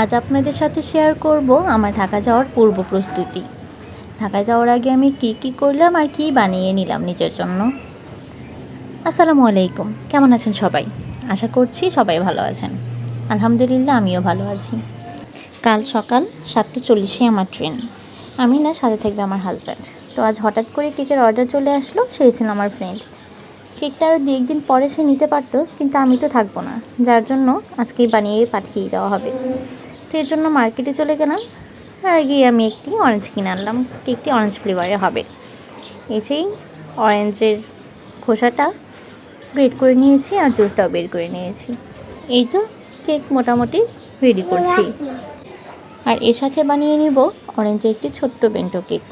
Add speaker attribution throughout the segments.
Speaker 1: আজ আপনাদের সাথে শেয়ার করব আমার ঢাকা যাওয়ার পূর্ব প্রস্তুতি। ঢাকা যাওয়ার আগে আমি কি করলাম আর কি বানিয়ে নিলাম নিজের জন্য। আসসালামু আলাইকুম, কেমন আছেন সবাই? আশা করছি সবাই ভালো আছেন। আলহামদুলিল্লাহ, আমিও ভালো আছি। কাল সকাল 7:40 আমার ট্রেন। আমি না, সাথে থাকবে আমার হাজব্যান্ড। তো আজ হঠাৎ করে কেকের অর্ডার চলে আসলো। সেই ছিল আমার ফ্রেন্ড। কেকটা আরও 2-1 দিন পরে সে নিতে পারতো, কিন্তু আমি তো থাকবো না, যার জন্য আজকেই বানিয়ে পাঠিয়ে দেওয়া হবে। তো এর জন্য মার্কেটে চলে গেলাম। আর গিয়ে আমি একটি অরেঞ্জ কিনে আনলাম। কেকটি অরেঞ্জ ফ্লেভারে হবে। এসেই অরেঞ্জের খোসাটা গ্রেট করে নিয়েছি আর জুসটাও বের করে নিয়েছি। এই তো কেক মোটামুটি রেডি করছি। আর এর সাথে বানিয়ে নিব অরেঞ্জের একটি ছোট্ট বেন্টো কেক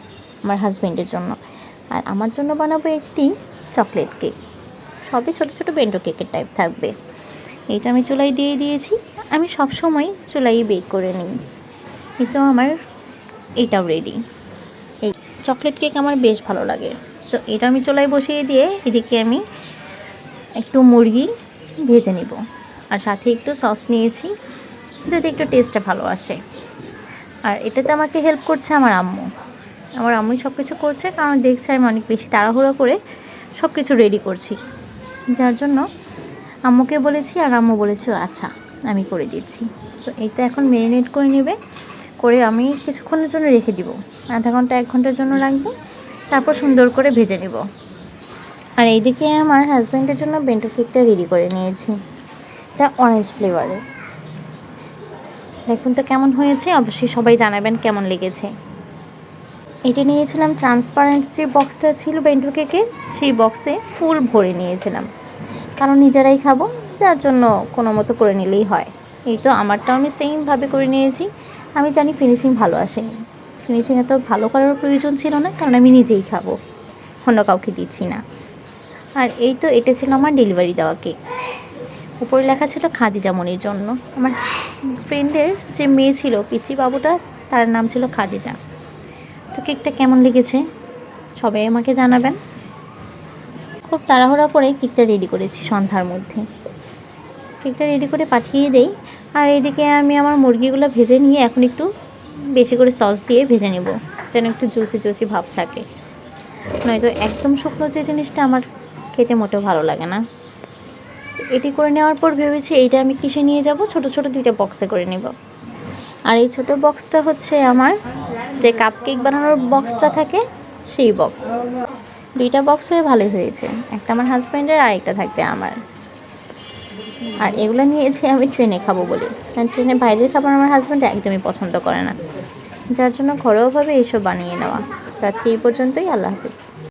Speaker 1: আমার হাজব্যান্ডের জন্য। আর আমার জন্য বানাবো একটি চকলেট কেক। সবই ছোট ছোট বেন্টো কেকের টাইপ থাকবে। এইটা আমি চুলায় দিয়ে দিয়েছি। আমি সব সময় চুলাই বেক করে নিই। এই তো আমার এটাও রেডি। এই চকলেট কেক আমার বেশ ভালো লাগে। তো এটা আমি চুলায় বসিয়ে দিয়ে এদিকে আমি একটু মুরগি ভেজে নিব। আর সাথে একটু সস নিয়েছি, যাতে একটু টেস্টটা ভালো আসে। আর এটাতে আমাকে হেল্প করছে আমার আম্মু। আমার আম্মুই সব কিছু করছে, কারণ দেখছে আমি অনেক বেশি তাড়াহুড়ো করে সব কিছু রেডি করছি। যার জন্য আম্মুকে বলেছি আর আম্মু বলেছে আচ্ছা আমি করে দিচ্ছি। তো এটা এখন ম্যারিনেট করে নেবে, করে আমি কিছুক্ষণের জন্য রেখে দিব। আধা ঘন্টা 1 ঘন্টার জন্য রাখবো, তারপর সুন্দর করে ভেজে নেব। আর এইদিকে আমার হাজব্যান্ডের জন্য বেন্টো কেকটা রেডি করে নিয়েছি। এটা অরেঞ্জ ফ্লেভারে। দেখুন তো কেমন হয়েছে, অবশ্যই সবাই জানাবেন কেমন লেগেছে। এটা নিয়েছিলাম ট্রান্সপারেন্ট যে বক্সটা ছিল বেন্টো কেকের, সেই বক্সে ফুল ভরে নিয়েছিলাম, কারণ নিজেরাই খাবো, যার জন্য কোনো মতো করে নিলেই হয়। এই তো আমারটাও আমি সেমভাবে করে নিয়েছি। আমি জানি ফিনিশিং ভালো আসেনি। ফিনিশিং এত ভালো করার প্রয়োজন ছিল না, কারণ আমি নিজেই খাবো, অন্য কাউকে দিচ্ছি না। আর এই তো এটা ছিল আমার ডেলিভারি দেওয়া কেক। উপরে লেখা ছিল খাদিজা মনির জন্য। আমার ফ্রেন্ডের যে মেয়ে ছিল, পিচি বাবুটা, তার নাম ছিল খাদিজা। তো কেকটা কেমন লেগেছে সবাই আমাকে জানাবেন। খুব তাড়াহুড়া করে কেকটা রেডি করেছি সন্ধ্যার মধ্যে। কেকটা রেডি করে পাঠিয়ে দেই। আর এদিকে আমি আমার মুরগিগুলো ভেজে নিয়ে এখন একটু বেশি করে সস দিয়ে ভেজে নেব, যেন একটু জুসি জুসি ভাব থাকে। নয়তো একদম শুকনো যে জিনিসটা আমার খেতে মোটেও ভালো লাগে না। এটি করে নেওয়ার পর ভেবেছি এইটা আমি কিসে নিয়ে যাব, ছোট ছোট 2টা বক্সে করে নেব। আর এই ছোট বক্সটা হচ্ছে আমার যে কাপ কেক বানানোর বক্সটা থাকে, সেই বক্স। 2টা বক্স হয়ে ভালোই হয়েছে। একটা আমার হাজব্যান্ডের আর একটা থাকবে আমার। আর এগুলো নিয়েছি আমি ট্রেনে খাবো বলে, কারণ ট্রেনে বাইরের খাবার আমার হাজব্যান্ড একদমই পছন্দ করে না, যার জন্য ঘরোয়াভাবে এইসব বানিয়ে নেওয়া। তো আজকে এই পর্যন্তই। আল্লাহ হাফিজ।